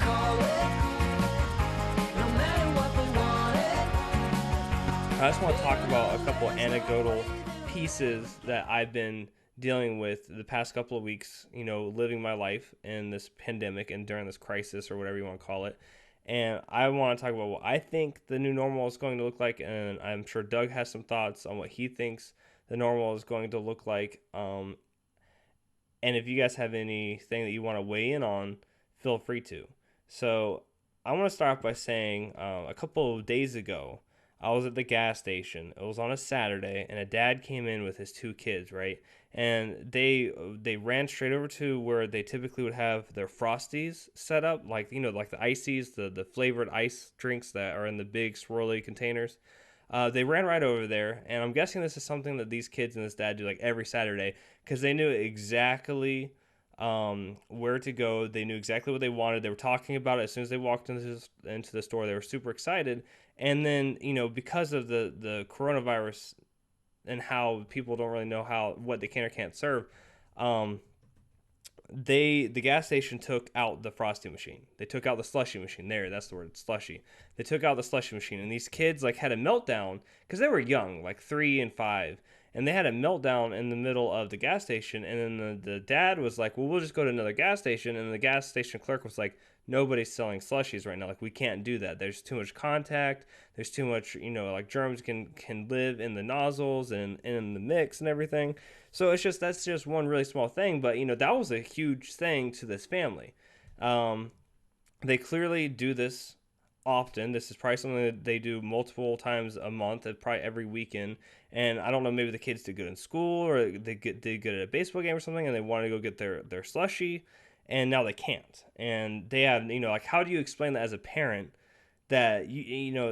call it, no matter what they wanted. I just want to talk about a couple anecdotal pieces that I've been dealing with the past couple of weeks, living my life in this pandemic and during this crisis or whatever you want to call it. And I want to talk about what I think the new normal is going to look like. And I'm sure Doug has some thoughts on what he thinks the normal is going to look like. And if you guys have anything that you want to weigh in on, feel free to. So I want to start off by saying a couple of days ago, I was at the gas station. It was on a Saturday, and a dad came in with his two kids, right? And they ran straight over to where they typically would have their Frosties set up, like the ices, the flavored ice drinks that are in the big swirly containers. They ran right over there, and I'm guessing this is something that these kids and this dad do like every Saturday because they knew exactly where to go. They knew exactly what they wanted. They were talking about it as soon as they walked into the store. They were super excited. And then, because of the coronavirus and how people don't really know what they can or can't serve, um, the gas station took out the frosty machine. They took out the slushy machine. That's the word, slushy. They took out the slushy machine, and these kids had a meltdown because they were young, like 3 and 5, and they had a meltdown in the middle of the gas station. And then the dad was like, "Well, we'll just go to another gas station." And the gas station clerk was like, "Nobody's selling slushies right now. Like, we can't do that. There's too much contact. There's too much, germs can live in the nozzles and in the mix and everything." So that's just one really small thing, but that was a huge thing to this family. Um, they clearly do this often. This is probably something that they do multiple times a month, probably every weekend. And I don't know, maybe the kids did good in school or did good at a baseball game or something, and they want to go get their slushy, and now they can't. And they have, how do you explain that as a parent that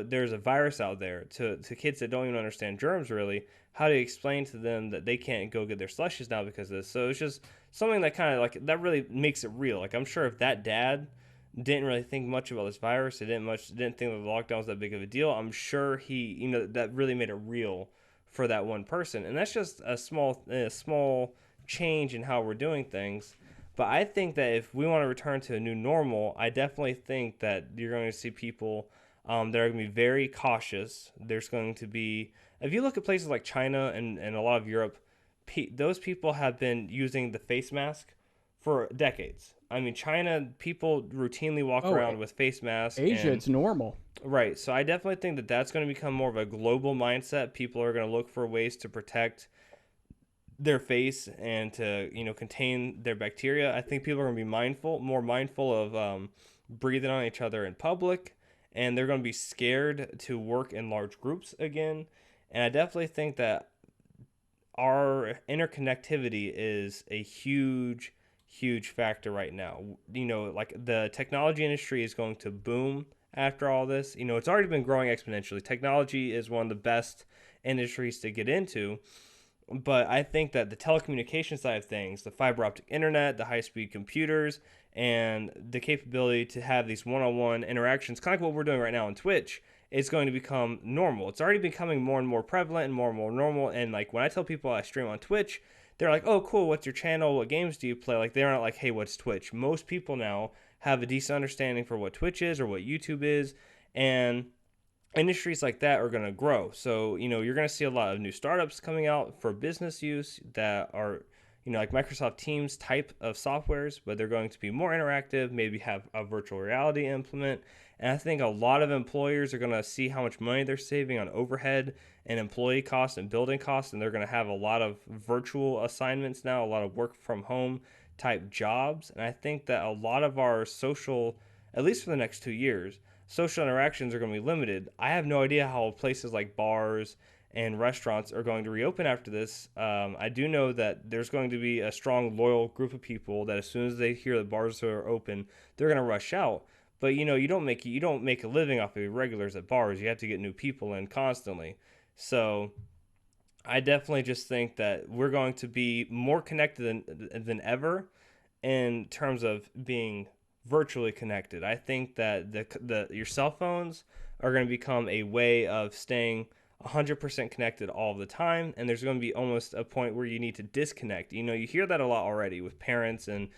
there's a virus out there to kids that don't even understand germs really? How do you explain to them that they can't go get their slushies now because of this? So it's just something that kind of that really makes it real. Like, I'm sure if that dad didn't really think much about this virus, didn't think that the lockdown was that big of a deal, I'm sure he that really made it real for that one person. And that's just a small change in how we're doing things. But I think that if we want to return to a new normal, I definitely think that you're going to see people that are going to be very cautious. There's going to be, if you look at places like China and a lot of Europe, those people have been using the face mask for decades. I mean, China, people routinely walk Oh, around with face masks. Asia, And it's normal. right. So I definitely think that that's going to become more of a global mindset. People are going to look for ways to protect their face and to contain their bacteria. I think people are going to be more mindful of breathing on each other in public, and they're going to be scared to work in large groups again. And I definitely think that our interconnectivity is a huge factor right now. Like, the technology industry is going to boom after all this. It's already been growing exponentially. Technology is one of the best industries to get into. But I think that the telecommunication side of things, the fiber optic internet, the high speed computers, and the capability to have these one on one interactions, kind of like what we're doing right now on Twitch, is going to become normal. It's already becoming more and more prevalent and more normal. And like, when I tell people I stream on Twitch, they're like, "Oh, cool. What's your channel? What games do you play?" Like, they're not like, "Hey, what's Twitch?" Most people now have a decent understanding for what Twitch is or what YouTube is. And industries like that are going to grow. So, you're going to see a lot of new startups coming out for business use that are, like Microsoft Teams type of softwares, but they're going to be more interactive, maybe have a virtual reality implement. And I think a lot of employers are going to see how much money they're saving on overhead and employee costs and building costs, and they're going to have a lot of virtual assignments now, a lot of work from home type jobs. And I think that a lot of our social, at least for the next 2 years, social interactions are going to be limited. I have no idea how places like bars and restaurants are going to reopen after this. I do know that there's going to be a strong, loyal group of people that as soon as they hear the bars are open, they're going to rush out. But you don't make a living off of regulars at bars. You have to get new people in constantly. So I definitely just think that we're going to be more connected than ever in terms of being virtually connected. I think that your cell phones are going to become a way of staying 100% connected all the time, and there's going to be almost a point where you need to disconnect. You know, you hear that a lot already with parents and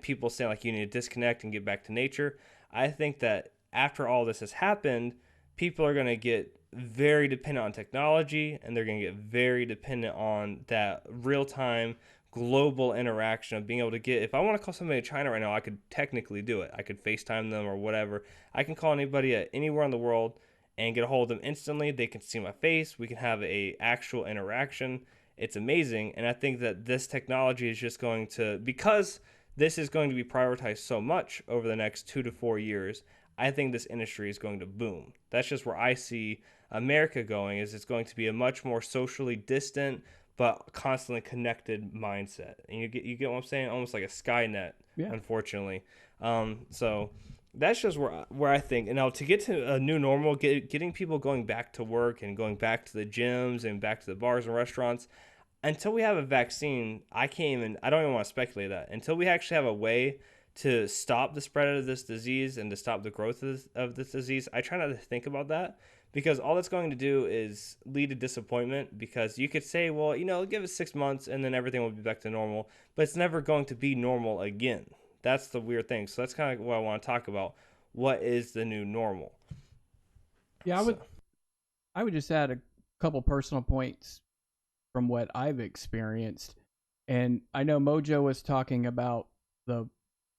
people saying like you need to disconnect and get back to nature. I think that after all this has happened, people are going to get very dependent on technology, and they're going to get very dependent on that real time global interaction of being able to get, if I want to call somebody in China right now, I could technically do it. I could FaceTime them or whatever. I can call anybody at anywhere in the world and get a hold of them instantly. They can see my face. We can have a actual interaction. It's amazing. And I think that this technology is just going to, because this is going to be prioritized so much over the next 2 to 4 years, I think this industry is going to boom. That's just where I see America going, is it's going to be a much more socially distant but constantly connected mindset. And you get what I'm saying? Almost like a Skynet, Yeah. unfortunately. So that's just where I think. And now to get to a new normal, getting people going back to work and going back to the gyms and back to the bars and restaurants, until we have a vaccine, I don't even want to speculate that. Until we actually have a way to stop the spread of this disease and to stop the growth of this disease, I try not to think about that, because all that's going to do is lead to disappointment. Because you could say, well, give it 6 months and then everything will be back to normal, but it's never going to be normal again. That's the weird thing. So that's kind of what I want to talk about. What is the new normal? Yeah, So, I would just add a couple personal points from what I've experienced. And I know Mojo was talking about the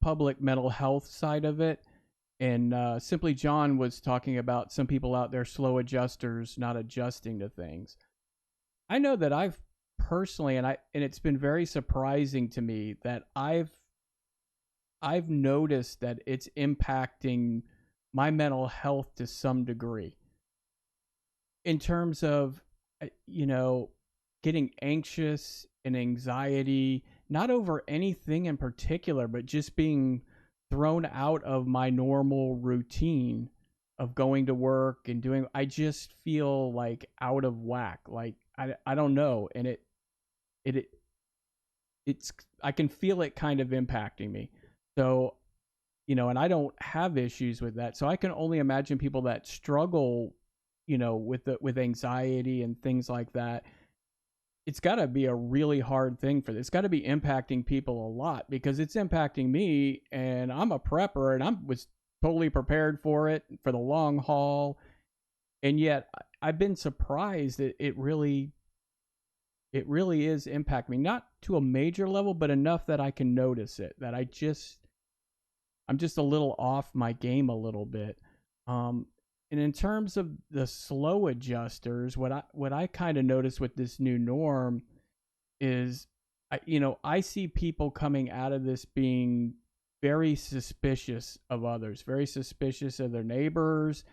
public mental health side of it. And Simply John was talking about some people out there, slow adjusters, not adjusting to things. I know that I've personally, and it's been very surprising to me that I've noticed that it's impacting my mental health to some degree in terms of, you know, getting anxious and anxiety, not over anything in particular, but just being thrown out of my normal routine of going to work and doing. I just feel like out of whack. Like I don't know, and it it's I can feel it kind of impacting me. So, and I don't have issues with that. So I can only imagine people that struggle, with anxiety and things like that. It's got to be a really hard thing for this. It's got to be impacting people a lot, because it's impacting me, and I'm a prepper and I was totally prepared for it for the long haul. And yet I've been surprised that it really is impacting me, not to a major level, but enough that I can notice it, that I'm just a little off my game a little bit. And in terms of the slow adjusters, what I kind of notice with this new norm is, I see people coming out of this being very suspicious of others, very suspicious of their neighbors,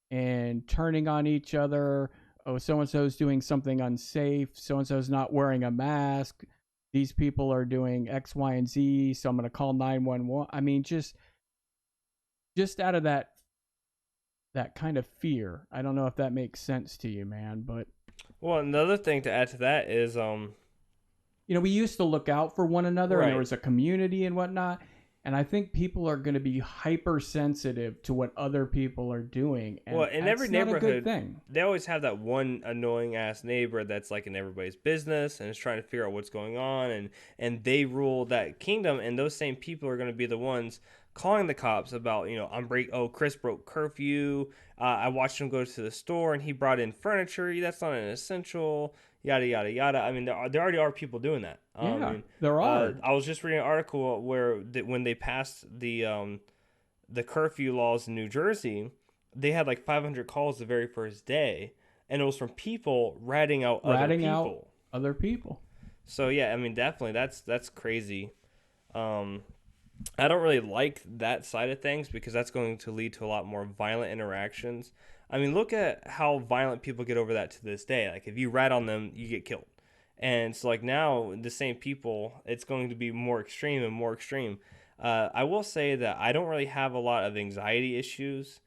and turning on each other. Oh, so and so's doing something unsafe. So and so's not wearing a mask. These people are doing X, Y, and Z. So I'm going to call 911. I mean, just out of that kind of fear. I don't know if that makes sense to you, man, but well, another thing to add to that is, we used to look out for one another, and there right. was a community and whatnot. And I think people are going to be hypersensitive to what other people are doing. And Well, in that's every not a good neighborhood, thing. they always have that one annoying ass neighbor that's like in everybody's business and is trying to figure out what's going on, and they rule that kingdom. And those same people are going to be the ones calling the cops about, Chris broke curfew. I watched him go to the store and he brought in furniture. That's not an essential. Yada yada yada. I mean, there already are people doing that. Yeah, there are. I was just reading an article where when they passed the curfew laws in New Jersey, they had like 500 calls the very first day, and it was from people ratting out other people. Other people. So yeah, I mean, definitely that's crazy. I don't really like that side of things, because that's going to lead to a lot more violent interactions. I mean, look at how violent people get over that to this day. Like, if you rat on them, you get killed. And so, like, now, the same people, it's going to be more extreme and more extreme. I will say that I don't really have a lot of anxiety issues.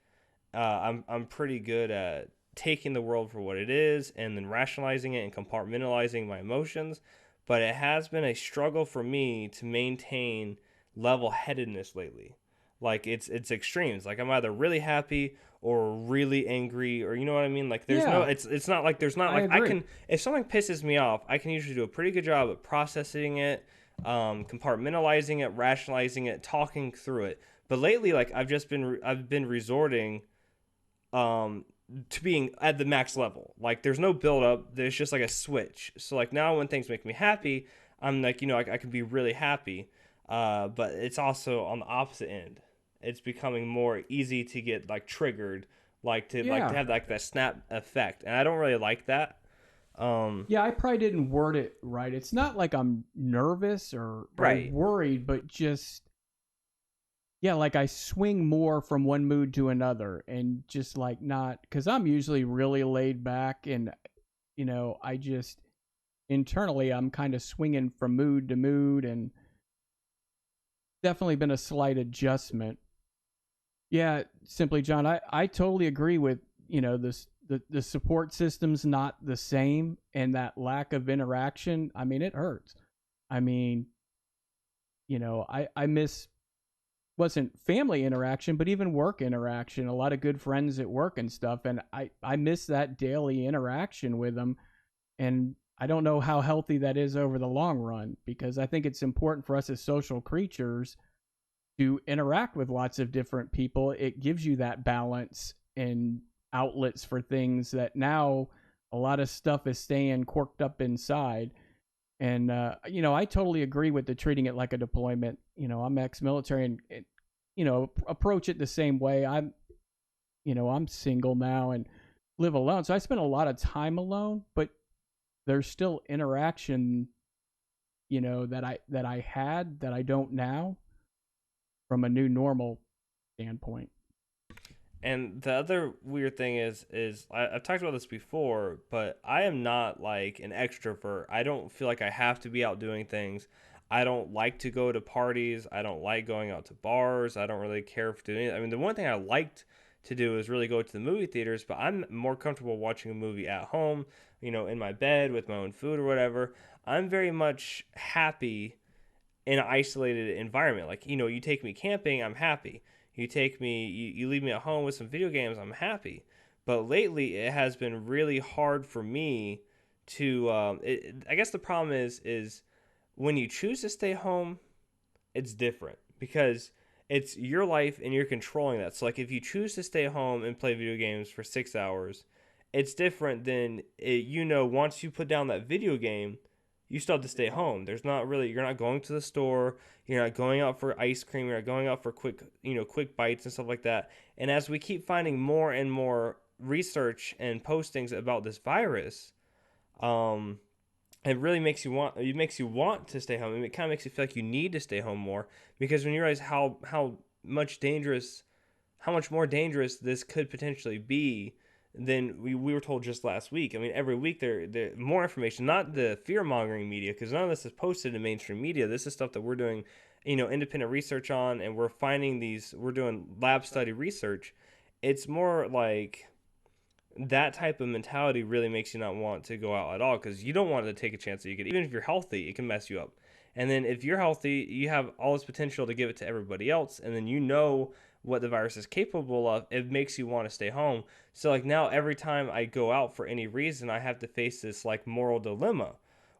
I'm pretty good at taking the world for what it is and then rationalizing it and compartmentalizing my emotions. But it has been a struggle for me to maintain level headedness lately. Like it's extremes. Like I'm either really happy or really angry, or you know what I mean. Like there's no, Yeah, it's not like there's not I like I agree. can, if something pisses me off, I can usually do a pretty good job at processing it, compartmentalizing it, rationalizing it, talking through it. But lately, like I've been resorting um to being at the max level. Like there's no build up. There's just like a switch. So like now when things make me happy, I'm like, I can be really happy. But it's also on the opposite end. It's becoming more easy to get like triggered, like to Yeah. have like that snap effect. And I don't really like that. Um Yeah, I probably didn't word it right. It's not like I'm nervous or right. worried, but just yeah, like I swing more from one mood to another and just like not cuz I'm usually really laid back and I just internally I'm kind of swinging from mood to mood and definitely been a slight adjustment. Yeah, simply John, I totally agree with, this the support system's not the same and that lack of interaction, I mean it hurts. I mean, I miss wasn't family interaction, but even work interaction. A lot of good friends at work and stuff, and I miss that daily interaction with them. And I don't know how healthy that is over the long run because I think it's important for us as social creatures to interact with lots of different people. It gives you that balance and outlets for things that now a lot of stuff is staying corked up inside. And I totally agree with the treating it like a deployment. I'm ex-military and approach it the same way. I'm single now and live alone, so I spend a lot of time alone. But there's still interaction, that I had that I don't now from a new normal standpoint. And the other weird thing is I've talked about this before, but I am not like an extrovert. I don't feel like I have to be out doing things. I don't like to go to parties. I don't like going out to bars. I don't really care for doing it. I mean, the one thing I liked to do is really go to the movie theaters, but I'm more comfortable watching a movie at home, in my bed with my own food or whatever. I'm very much happy in an isolated environment. Like, you take me camping, I'm happy. You leave me at home with some video games, I'm happy. But lately, it has been really hard for me to. I guess the problem is when you choose to stay home, it's different because it's your life and you're controlling that. So, like, if you choose to stay home and play video games for 6 hours, it's different than once you put down that video game, you still have to stay home. You're not going to the store, you're not going out for ice cream, you're not going out for quick bites and stuff like that. And as we keep finding more and more research and postings about this virus, um, it really makes you want to stay home. It kind of makes you feel like you need to stay home more because when you realize much dangerous how much more dangerous this could potentially be than we were told just last week. I mean, every week there more information, not the fear mongering media, because none of this is posted in mainstream media. This is stuff that we're doing, independent research on, and we're doing lab study research. It's more like that type of mentality really makes you not want to go out at all because you don't want to take a chance that you could, even if you're healthy, it can mess you up. And then if you're healthy, you have all this potential to give it to everybody else, and then what the virus is capable of. It makes you want to stay home. So like now, every time I go out for any reason, I have to face this like moral dilemma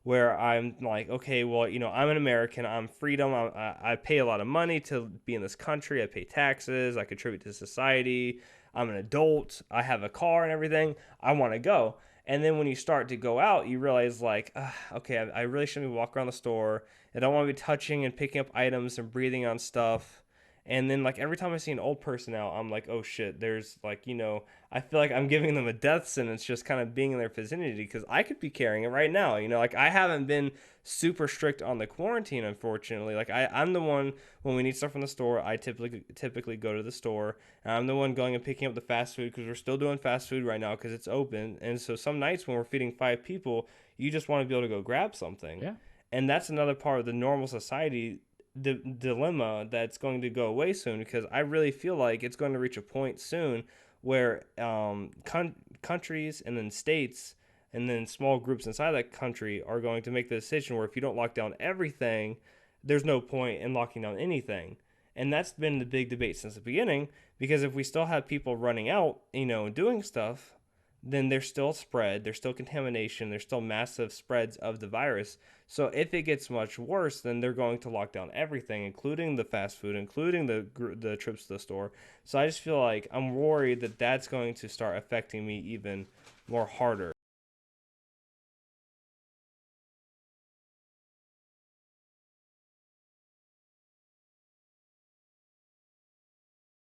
where I'm like, okay, well, I'm an American, I'm freedom, I pay a lot of money to be in this country, I pay taxes, I contribute to society, I'm an adult, I have a car and everything, I want to go. And then when you start to go out, you realize like, okay, I really shouldn't be walking around the store. I don't want to be touching and picking up items and breathing on stuff. And then like every time I see an old person out, I'm like, oh shit, there's like, I feel like I'm giving them a death sentence just kind of being in their vicinity because I could be carrying it right now. Like I haven't been super strict on the quarantine, unfortunately. Like I'm the one when we need stuff from the store, I typically go to the store. And I'm the one going and picking up the fast food because we're still doing fast food right now because it's open. And so some nights when we're feeding 5 people, you just want to be able to go grab something. Yeah. And that's another part of the normal society dilemma that's going to go away soon because I really feel like it's going to reach a point soon where countries and then states and then small groups inside that country are going to make the decision where if you don't lock down everything, there's no point in locking down anything. And that's been the big debate since the beginning, because if we still have people running out, and doing stuff, then there's still spread, there's still contamination, there's still massive spreads of the virus. So if it gets much worse, then they're going to lock down everything, including the fast food, including the trips to the store. So I just feel like I'm worried that that's going to start affecting me even more harder.